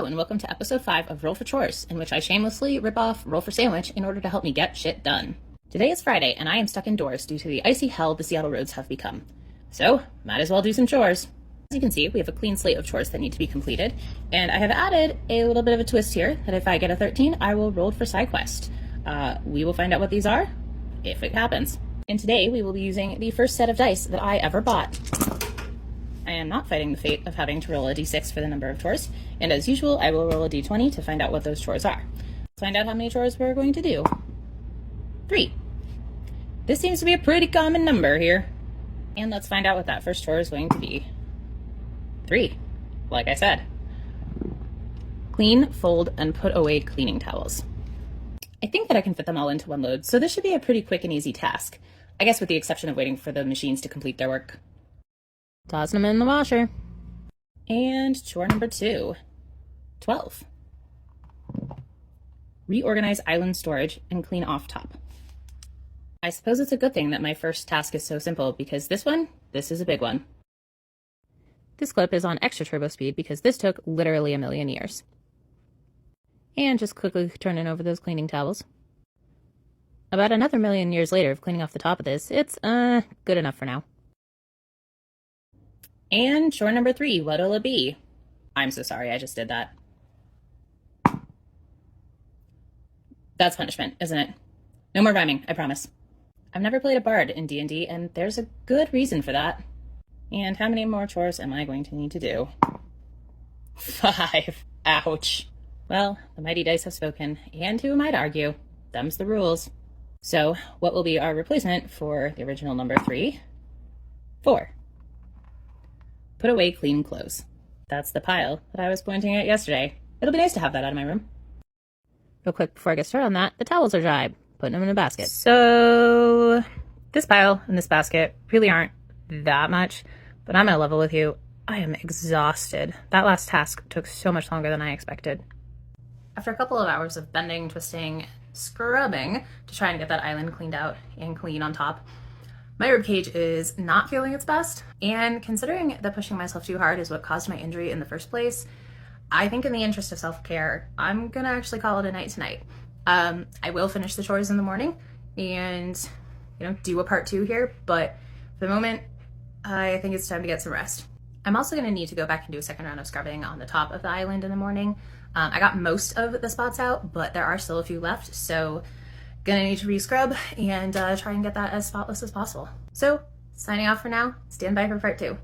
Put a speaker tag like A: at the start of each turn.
A: Hello and welcome to episode 5 of Roll For Chores, in which I shamelessly rip off Roll For Sandwich in order to help me get shit done. Today is Friday and I am stuck indoors due to the icy hell the Seattle roads have become. So, might as well do some chores. As you can see, we have a clean slate of chores that need to be completed, and I have added a little bit of a twist here, that if I get a 13, I will roll for side quest. We will find out what these are, if it happens. And today we will be using the first set of dice that I ever bought. I am not fighting the fate of having to roll a d6 for the number of chores, and as usual, I will roll a d20 to find out what those chores are. Let's find out how many chores we're going to do. 3. This seems to be a pretty common number here. And let's find out what that first chore is going to be. 3, like I said. Clean, fold, and put away cleaning towels. I think that I can fit them all into one load, so this should be a pretty quick and easy task. I guess with the exception of waiting for the machines to complete their work. Tossing them in the washer. And chore number 2. 12. Reorganize island storage and clean off top. I suppose it's a good thing that my first task is so simple, because this is a big one. This clip is on extra turbo speed because this took literally a million years. And just quickly turning over those cleaning towels. About another million years later of cleaning off the top of this, it's good enough for now. And chore number 3, what'll it be? I'm so sorry, I just did that. That's punishment, isn't it? No more rhyming, I promise. I've never played a bard in D&D, and there's a good reason for that. And how many more chores am I going to need to do? 5. Ouch. Well, the mighty dice have spoken, and who might argue? Them's the rules. So, what will be our replacement for the original number 3? 4. Put away clean clothes. That's the pile that I was pointing at yesterday. It'll be nice to have that out of my room. Real quick before I get started on that, the towels are dry. Putting them in a basket. So, this pile and this basket really aren't that much, but I'm gonna level with you. I am exhausted. That last task took so much longer than I expected. After a couple of hours of bending, twisting, scrubbing to try and get that island cleaned out and clean on top, my ribcage is not feeling its best, and considering that pushing myself too hard is what caused my injury in the first place, I think in the interest of self-care, I'm gonna actually call it a night tonight. I will finish the chores in the morning and, do a part 2 here, but for the moment, I think it's time to get some rest. I'm also gonna need to go back and do a second round of scrubbing on the top of the island in the morning. I got most of the spots out, but there are still a few left, so gonna need to re-scrub and try and get that as spotless as possible. So, signing off for now. Stand by for part 2.